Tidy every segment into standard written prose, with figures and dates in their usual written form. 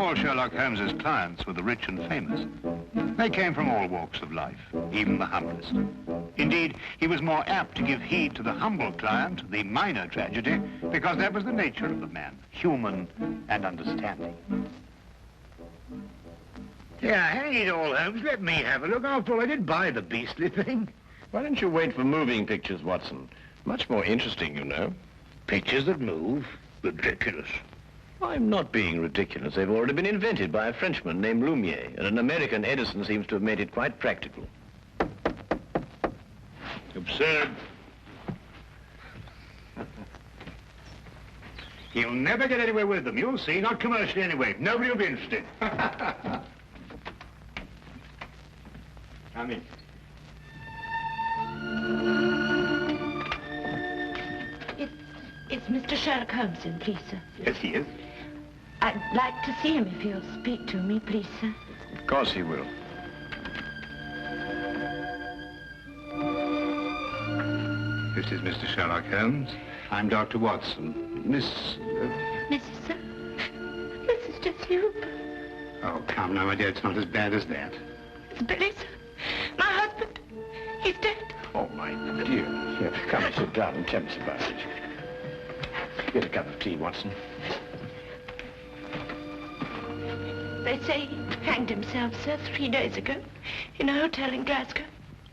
all Sherlock Holmes's clients were the rich and famous. They came from all walks of life, even the humblest. Indeed, he was more apt to give heed to the humble client, the minor tragedy, because that was the nature of the man, human and understanding. Yeah, hang it all, Holmes. Let me have a look. After all, I did buy the beastly thing. Why don't you wait for moving pictures, Watson? Much more interesting, you know. Pictures that move? Ridiculous. I'm not being ridiculous. They've already been invented by a Frenchman named Lumiere, and an American Edison seems to have made it quite practical. Absurd. He'll never get anywhere with them, you'll see. Not commercially anyway. Nobody will be interested. Come in. It's Mr. Sherlock Holmes in, please, sir. Yes, he is. I'd like to see him if he'll speak to me, please, sir. Of course he will. This is Mr. Sherlock Holmes. I'm Dr. Watson. Mrs. Sir? Mrs. Jessie Hooper. Oh, come now, my dear, it's not as bad as that. It's Billy, sir. My husband. He's dead. Oh, my dear. Here, come and sit down and tell us about it. Get a cup of tea, Watson. They say he hanged himself, sir, 3 days ago in a hotel in Glasgow.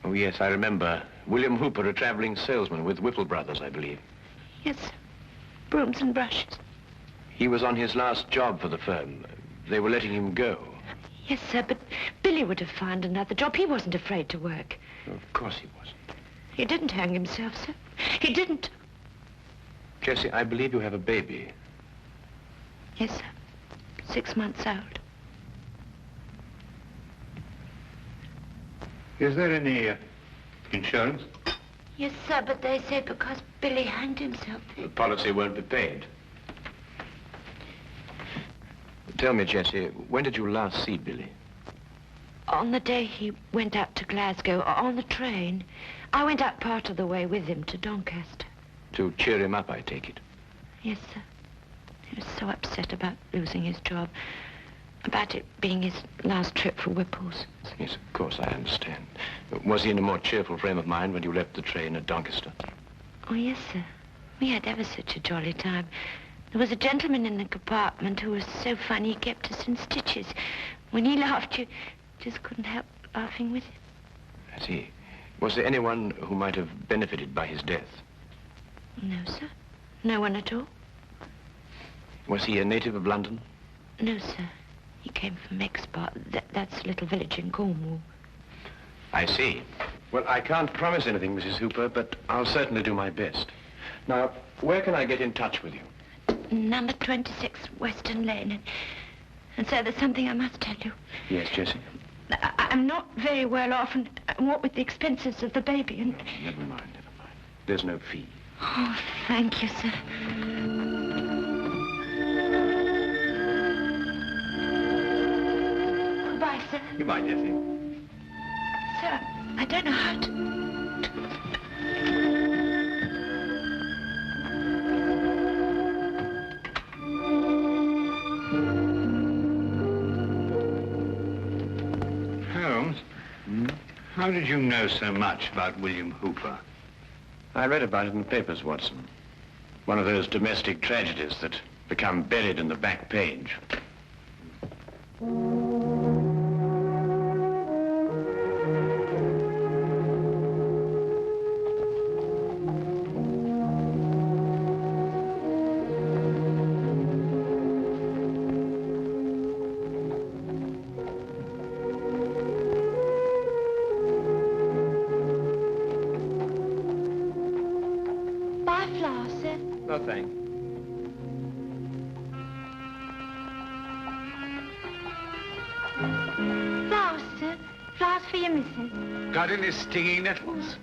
Oh, yes, I remember. William Hooper, a traveling salesman with Whipple Brothers, I believe. Yes, sir. Brooms and brushes. He was on his last job for the firm. They were letting him go. Yes, sir, but Billy would have found another job. He wasn't afraid to work. Of course he wasn't. He didn't hang himself, sir. He didn't. Jessie, I believe you have a baby. Yes, sir. 6 months old. Is there any insurance? Yes, sir, but they say because Billy hanged himself. The policy won't be paid. Tell me, Jessie, when did you last see Billy? On the day he went out to Glasgow, on the train. I went out part of the way with him to Doncaster. To cheer him up, I take it. Yes, sir. He was so upset about losing his job, about it being his last trip for Whipple's. Yes, of course, I understand. Was he in a more cheerful frame of mind when you left the train at Doncaster? Oh, yes, sir. We had ever such a jolly time. There was a gentleman in the compartment who was so funny he kept us in stitches. When he laughed, you just couldn't help laughing with him. I see. Was there anyone who might have benefited by his death? No, sir. No one at all. Was he a native of London? No, sir. He came from Exbar. That's a little village in Cornwall. I see. Well, I can't promise anything, Mrs. Hooper, but I'll certainly do my best. Now, where can I get in touch with you? Number 26, Western Lane. And sir, there's something I must tell you. Yes, Jessie? I'm not very well off, and what with the expenses of the baby and... Never mind, never mind. There's no fee. Oh, thank you, sir. Goodbye, sir. Goodbye, Jessie. Sir, I don't know how to... Holmes, how did you know so much about William Hooper? I read about it in the papers, Watson. One of those domestic tragedies that become buried in the back page. No, thanks. Flowers, sir. Flowers for your missus. Got any stinging nettles?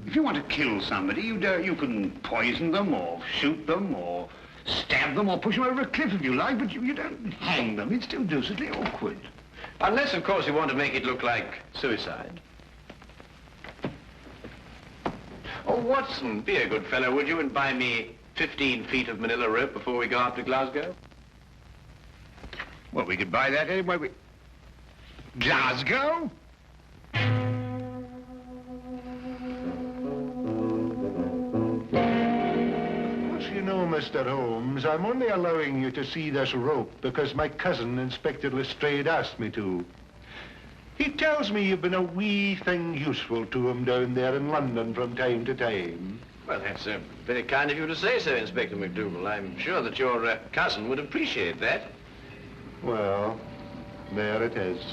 If you want to kill somebody, you can poison them or shoot them or stab them or push them over a cliff if you like, but you don't hang them. It's too deucedly awkward. Unless, of course, you want to make it look like suicide. Oh, Watson, be a good fellow, would you, and buy me 15 feet of manila rope before we go out to Glasgow? Well, we could buy that anyway. Glasgow? You know, Mr. Holmes, I'm only allowing you to see this rope because my cousin, Inspector Lestrade, asked me to. He tells me you've been a wee thing useful to him down there in London from time to time. Well, that's very kind of you to say so, Inspector McDougal. I'm sure that your cousin would appreciate that. Well, there it is.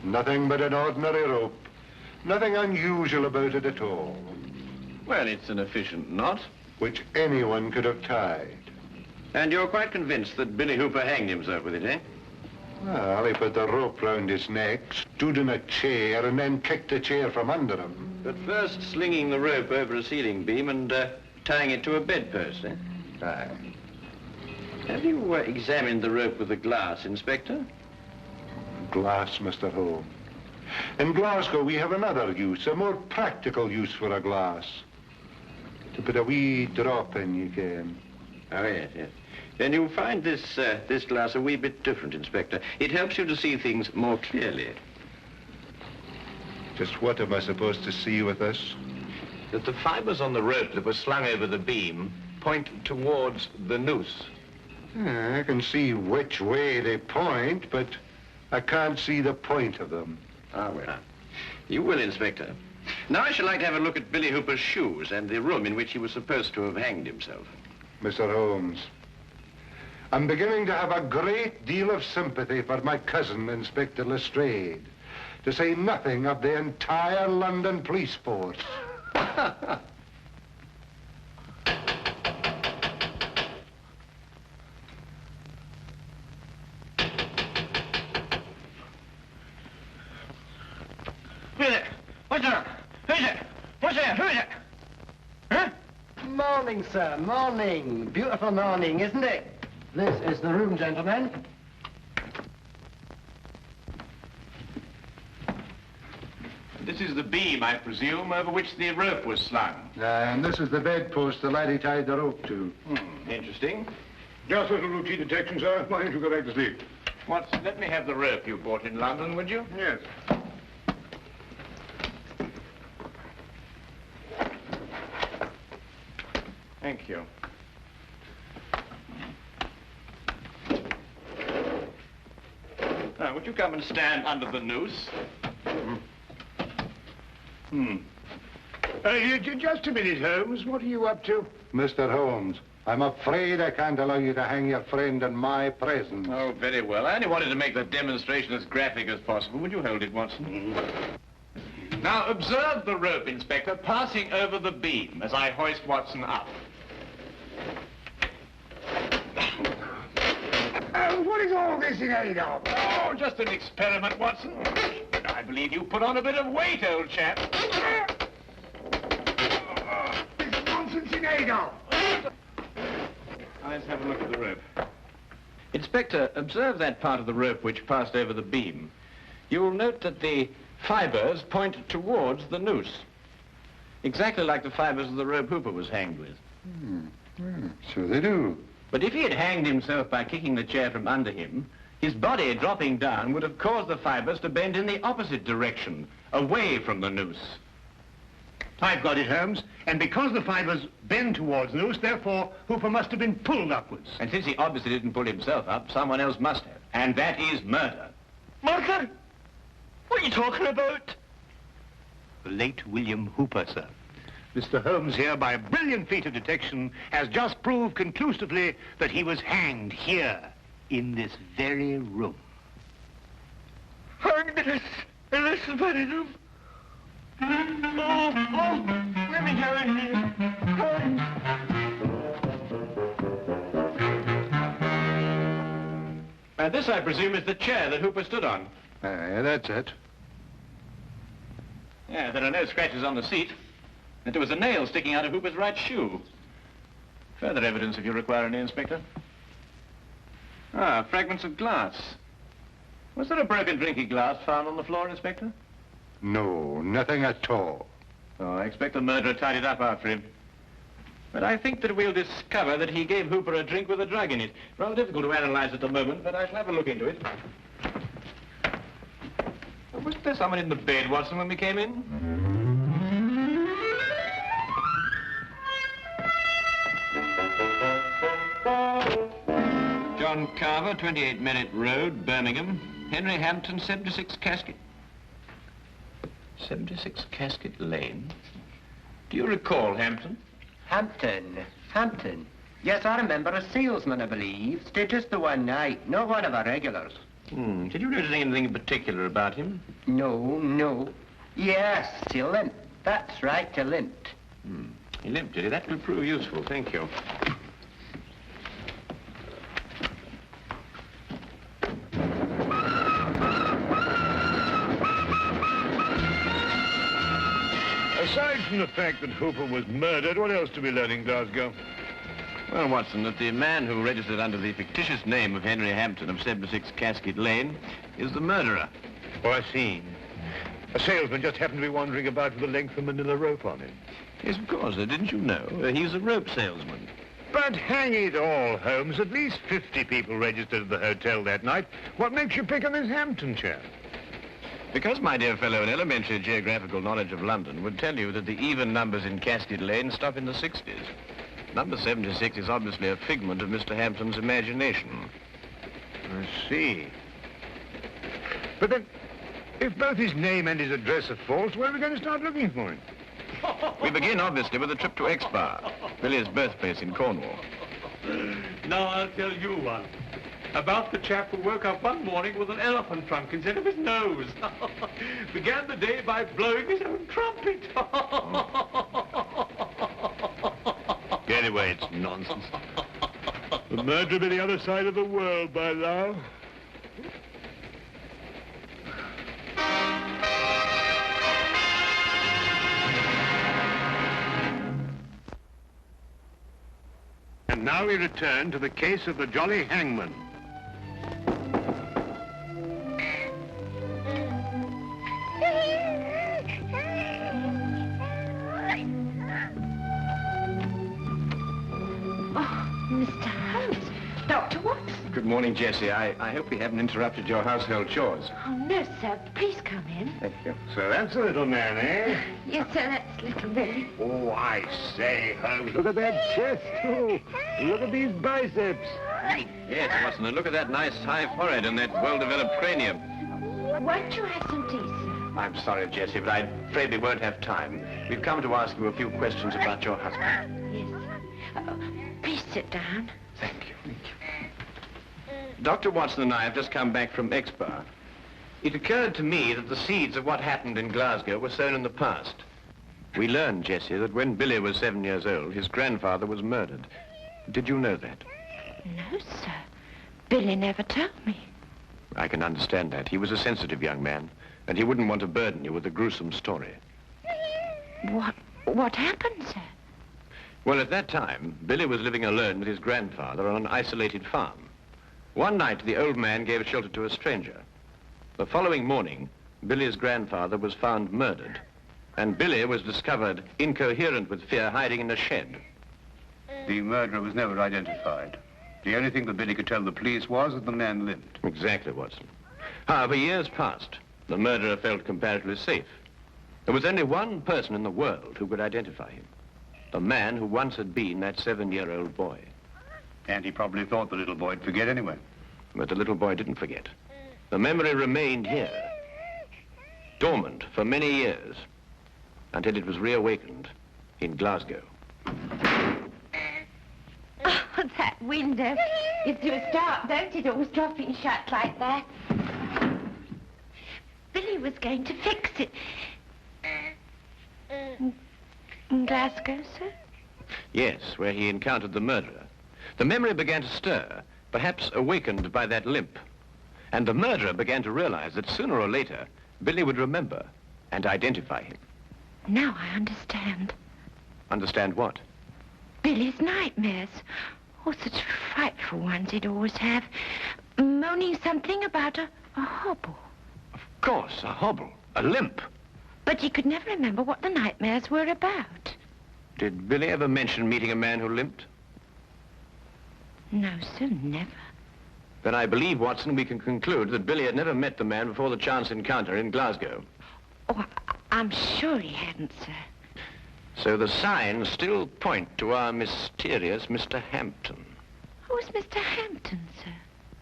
Nothing but an ordinary rope. Nothing unusual about it at all. Well, it's an efficient knot. Which anyone could have tied. And you're quite convinced that Billy Hooper hanged himself with it, eh? Well, he put the rope round his neck, stood in a chair, and then kicked the chair from under him. But first slinging the rope over a ceiling beam and tying it to a bedpost, eh? Aye. Have you examined the rope with a glass, Inspector? Glass, Mr. Holmes. In Glasgow, we have another use, a more practical use for a glass. To put a wee drop in, you can. Oh, yes, yes. Then you'll find this glass a wee bit different, Inspector. It helps you to see things more clearly. Just what am I supposed to see with this? That the fibers on the rope that were slung over the beam point towards the noose. I can see which way they point, but I can't see the point of them. Ah, well. You will, Inspector. Now I should like to have a look at Billy Hooper's shoes and the room in which he was supposed to have hanged himself. Mr. Holmes, I'm beginning to have a great deal of sympathy for my cousin, Inspector Lestrade, to say nothing of the entire London police force. Morning, sir. Morning. Beautiful morning, isn't it? This is the room, gentlemen. This is the beam, I presume, over which the rope was slung. And this is the bedpost the laddie tied the rope to. Interesting. Just a little routine detection, sir. Why don't you go back to sleep? Watson, let me have the rope you bought in London, would you? Yes. Thank you. Now, would you come and stand under the noose? Just a minute, Holmes. What are you up to? Mr. Holmes, I'm afraid I can't allow you to hang your friend in my presence. Oh, very well. I only wanted to make the demonstration as graphic as possible. Would you hold it, Watson? Now, observe the rope, Inspector, passing over the beam as I hoist Watson up. What is all this in aid of? Oh, just an experiment, Watson. I believe you put on a bit of weight, old chap. This is nonsense in aid of. Let's have a look at the rope. Inspector, observe that part of the rope which passed over the beam. You will note that the fibers point towards the noose. Exactly like the fibers of the rope Hooper was hanged with. So they do. But if he had hanged himself by kicking the chair from under him, his body dropping down would have caused the fibers to bend in the opposite direction, away from the noose. I've got it, Holmes. And because the fibers bend towards noose, therefore, Hooper must have been pulled upwards. And since he obviously didn't pull himself up, someone else must have. And that is murder. Murder? What are you talking about? The late William Hooper, sir. Mr. Holmes here, by a brilliant feat of detection, has just proved conclusively that he was hanged here, in this very room. Hanged in this very room? Oh, let me go in here. Hanged. And this, I presume, is the chair that Hooper stood on. That's it. Yeah, there are no scratches on the seat. And there was a nail sticking out of Hooper's right shoe. Further evidence if you require any, Inspector. Ah, fragments of glass. Was there a broken drinking glass found on the floor, Inspector? No, nothing at all. Oh, I expect the murderer tied it up after him. But I think that we'll discover that he gave Hooper a drink with a drug in it. Rather difficult to analyze at the moment, but I shall have a look into it. Wasn't there someone in the bed, Watson, when we came in? John Carver, 28 Minute Road, Birmingham. Henry Hampton, 76 Casket. 76 Casket Lane? Do you recall Hampton? Hampton. Yes, I remember a salesman, I believe. Stayed just the one night, not one of our regulars. Did you notice anything in particular about him? No. Yes, he limped. That's right, he limped. He limped, did he? That will prove useful, thank you. Aside from the fact that Hooper was murdered, what else do we learn in Glasgow? Well, Watson, that the man who registered under the fictitious name of Henry Hampton of 76 Casket Lane is the murderer. Oh, I see. A salesman just happened to be wandering about with a length of manila rope on him. Yes, of course. Didn't you know? He's a rope salesman. But hang it all, Holmes, at least 50 people registered at the hotel that night. What makes you pick on this Hampton chap? Because, my dear fellow, an elementary geographical knowledge of London would tell you that the even numbers in Casket Lane stop in the 60s. Number 76 is obviously a figment of Mr. Hampton's imagination. I see. But then, if both his name and his address are false, where are we going to start looking for him? We begin, obviously, with a trip to Exeter, Billy's birthplace in Cornwall. Now I'll tell you one. About the chap who woke up one morning with an elephant trunk instead of his nose. Began the day by blowing his own trumpet. Anyway, it's nonsense. The murderer be the other side of the world by now. And now we return to the case of the Jolly Hangman. Mr. Holmes. Dr. Watson. Good morning, Jessie. I hope we haven't interrupted your household chores. Oh, no, sir. Please come in. Thank you. So that's a little man, eh? Yes, sir, that's little Billy. Oh, I say, Holmes, look at that chest, too. Look at these biceps. Yes, Watson, and look at that nice high forehead and that well-developed cranium. Won't you have some tea, sir? I'm sorry, Jessie, but I'm afraid we won't have time. We've come to ask you a few questions about your husband. Yes, sir. Please sit down. Thank you. Dr. Watson and I have just come back from Exeter. It occurred to me that the seeds of what happened in Glasgow were sown in the past. We learned, Jessie, that when Billy was 7 years old, his grandfather was murdered. Did you know that? No, sir. Billy never told me. I can understand that. He was a sensitive young man, and he wouldn't want to burden you with a gruesome story. What happened, sir? Well, at that time, Billy was living alone with his grandfather on an isolated farm. One night, the old man gave shelter to a stranger. The following morning, Billy's grandfather was found murdered, and Billy was discovered incoherent with fear, hiding in a shed. The murderer was never identified. The only thing that Billy could tell the police was that the man limped. Exactly, Watson. However, years passed. The murderer felt comparatively safe. There was only one person in the world who could identify him. The man who once had been that 7-year-old boy. And he probably thought the little boy'd forget anyway. But the little boy didn't forget. The memory remained here, dormant for many years, until it was reawakened in Glasgow. Oh, that window. It's too dark, don't it? Always dropping shut like that. Billy was going to fix it. In Glasgow, sir? Yes, where he encountered the murderer. The memory began to stir, perhaps awakened by that limp. And the murderer began to realize that sooner or later, Billy would remember and identify him. Now I understand. Understand what? Billy's nightmares. Oh, such frightful ones he'd always have. Moaning something about a hobble. Of course, a hobble, a limp. But he could never remember what the nightmares were about. Did Billy ever mention meeting a man who limped? No, sir, never. Then I believe, Watson, we can conclude that Billy had never met the man before the chance encounter in Glasgow. Oh, I'm sure he hadn't, sir. So the signs still point to our mysterious Mr. Hampton. Who's Mr. Hampton, sir?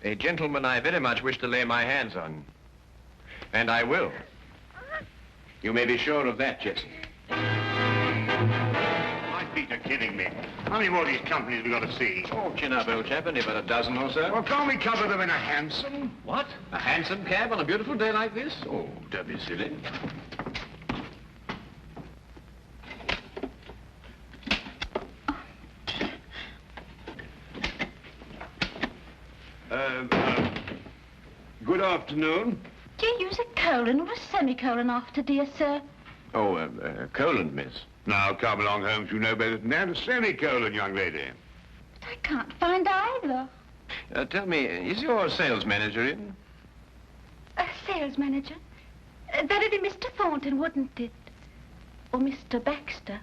A gentleman I very much wish to lay my hands on. And I will. You may be sure of that, Jesse. My feet are kidding me. How many more of these companies have we got to see? Oh, chin up, old chap. Only about a dozen or so. Well, can't we cover them in a hansom? What? A hansom cab on a beautiful day like this? Oh, don't be silly. Good afternoon. Do you use a colon or a semicolon after, dear sir? Oh, colon, miss. Now, come along, Holmes. You know better than that. A semicolon, young lady. But I can't find either. Tell me, is your sales manager in? A sales manager? That'd be Mr. Thornton, wouldn't it? Or Mr. Baxter?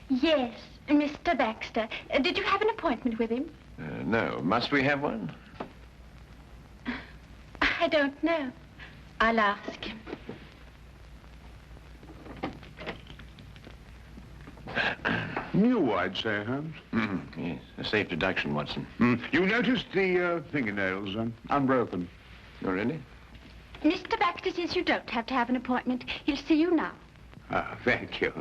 Yes, Mr. Baxter. Did you have an appointment with him? No. Must we have one? I don't know. I'll ask him. New, I'd say, Holmes. Yes, a safe deduction, Watson. You noticed the fingernails unbroken? Oh, really? Mr. Baxter says you don't have to have an appointment. He'll see you now. Ah, thank you.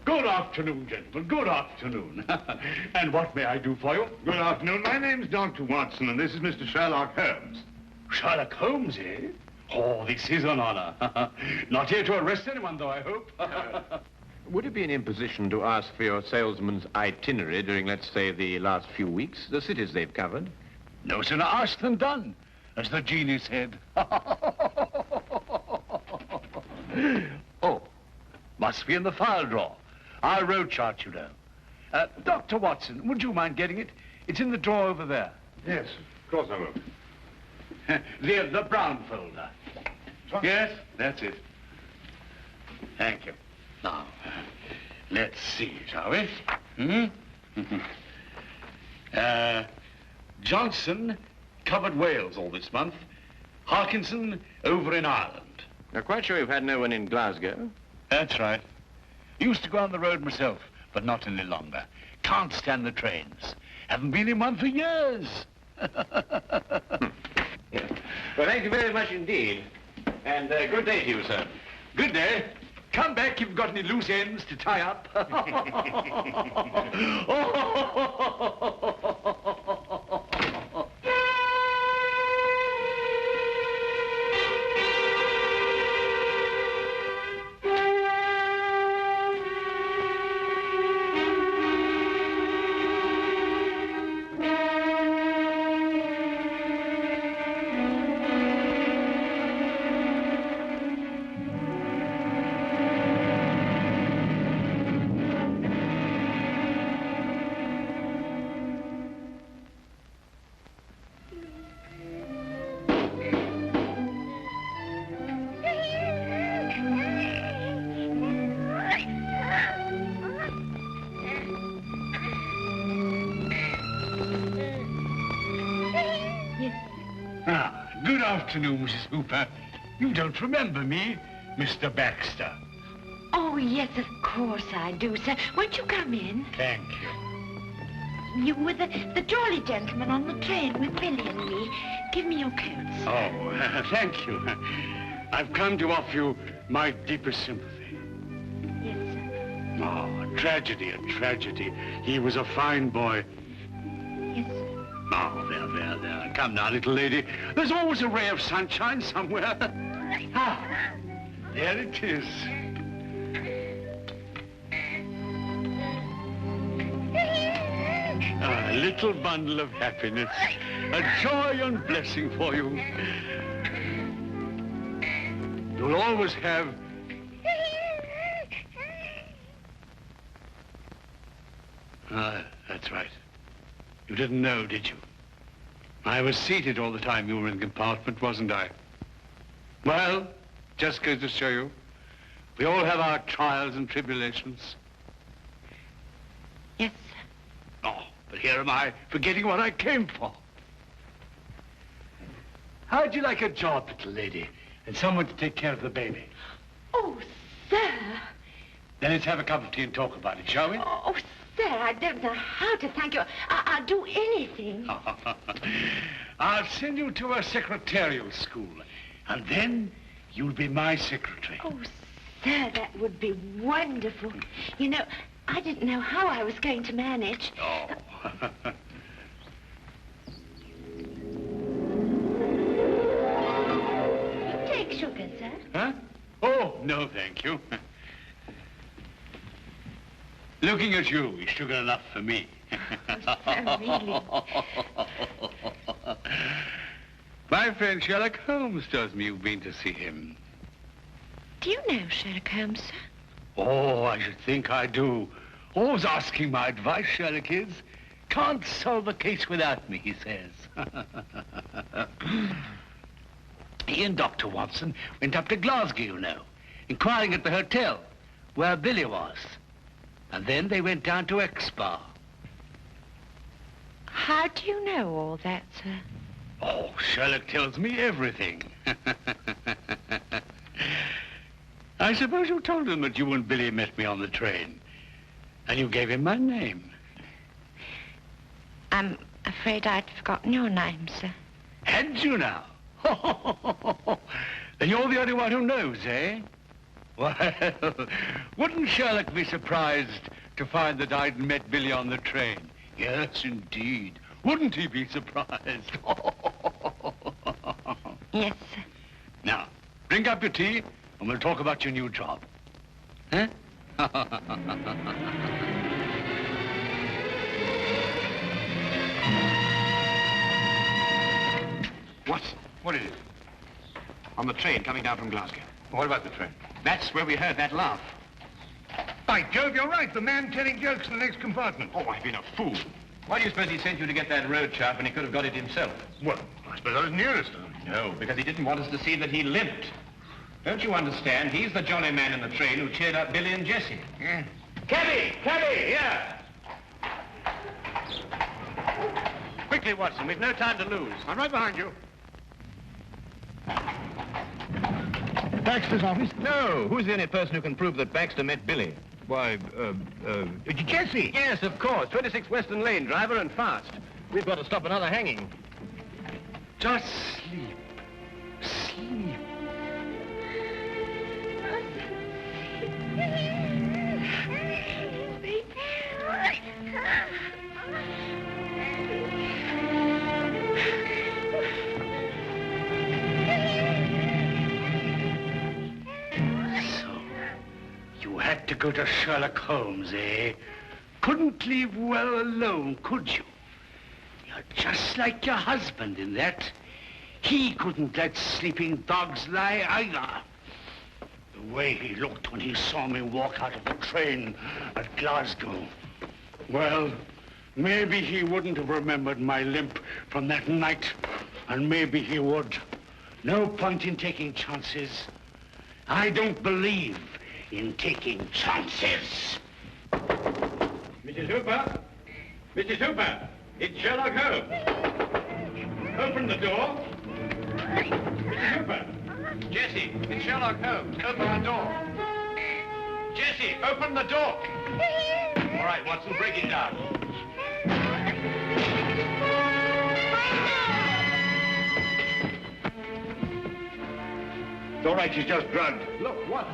Good afternoon, gentlemen. Good afternoon. And what may I do for you? Good afternoon. My name's Dr. Watson, and this is Mr. Sherlock Holmes. Sherlock Holmes, eh? Oh, this is an honor. Not here to arrest anyone, though, I hope. Would it be an imposition to ask for your salesman's itinerary during, let's say, the last few weeks? The cities they've covered? No sooner asked than done, as the genie said. Oh, must be in the file drawer. Our road chart, you know. Dr. Watson, would you mind getting it? It's in the drawer over there. Yes, of course I will. The brown folder. Yes, that's it. Thank you. Now, let's see, shall we? Johnson covered Wales all this month. Harkinson over in Ireland. Now, quite sure you've had no one in Glasgow? That's right. Used to go on the road myself, but not any longer. Can't stand the trains. Haven't been in one for years. Yeah. Well, thank you very much indeed. And good day to you, sir. Good day. Come back if you've got any loose ends to tie up. Good afternoon, Mrs. Hooper. You don't remember me, Mr. Baxter. Oh, yes, of course I do, sir. Won't you come in? Thank you. You were the jolly gentleman on the train with Billy and me. Give me your coats. Oh, thank you. I've come to offer you my deepest sympathy. Yes, sir. Oh, a tragedy. He was a fine boy. Yes, sir. Oh, there. Come now, little lady. There's always a ray of sunshine somewhere. Ah, there it is. A little bundle of happiness. A joy and blessing for you. You'll always have... Ah, that's right. You didn't know, did you? I was seated all the time you were in the compartment, wasn't I? Well, just goes to show you, we all have our trials and tribulations. Yes, sir. Oh, but here am I, forgetting what I came for. How'd you like a job, little lady, and someone to take care of the baby? Oh, sir. Then let's have a cup of tea and talk about it, shall we? Oh, sir, I don't know how to thank you. I'll do anything. I'll send you to a secretarial school, and then you'll be my secretary. Oh, sir, that would be wonderful. You know, I didn't know how I was going to manage. Oh. You take sugar, sir? Huh? Oh, no, thank you. Looking at you is sugar enough for me. Oh, sir, really? My friend Sherlock Holmes tells me you've been to see him. Do you know Sherlock Holmes, sir? Oh, I should think I do. Always asking my advice, Sherlock is. Can't solve a case without me, he says. He and Dr. Watson went up to Glasgow, you know, inquiring at the hotel where Billy was. And then they went down to Exbar. How do you know all that, sir? Oh, Sherlock tells me everything. I suppose you told him that you and Billy met me on the train. And you gave him my name. I'm afraid I'd forgotten your name, sir. Had you now? Then you're the only one who knows, eh? Well, wouldn't Sherlock be surprised to find that I'd met Billy on the train? Yes, indeed. Wouldn't he be surprised? Yes, sir. Now, drink up your tea, and we'll talk about your new job. Huh? What is it? On the train coming down from Glasgow. What about the train? That's where we heard that laugh. By Jove, you're right. The man telling jokes in the next compartment. Oh, I've been a fool. Why do you suppose he sent you to get that road chart when he could have got it himself? Well, I suppose I was nearest. No, because he didn't want us to see that he limped. Don't you understand? He's the jolly man in the train who cheered up Billy and Jessie. Yeah. Cabby! Cabby! Here! Quickly, Watson. We've no time to lose. I'm right behind you. Baxter's office? No. Who's the only person who can prove that Baxter met Billy? Why, Jesse. Yes, of course. 26 Western Lane, driver and fast. We've got to stop another hanging. Just sleep. Sleep. You had to go to Sherlock Holmes, eh? Couldn't leave well alone, could you? You're just like your husband in that. He couldn't let sleeping dogs lie either. The way he looked when he saw me walk out of the train at Glasgow. Well, maybe he wouldn't have remembered my limp from that night, and maybe he would. No point in taking chances. I don't believe in taking chances. Mrs. Hooper? Mrs. Hooper! It's Sherlock Holmes. Open the door. Mrs. Hooper! Jessie, it's Sherlock Holmes. Open the door. Jessie, open the door. All right, Watson, break it down. It's all right, she's just drugged. Look, what?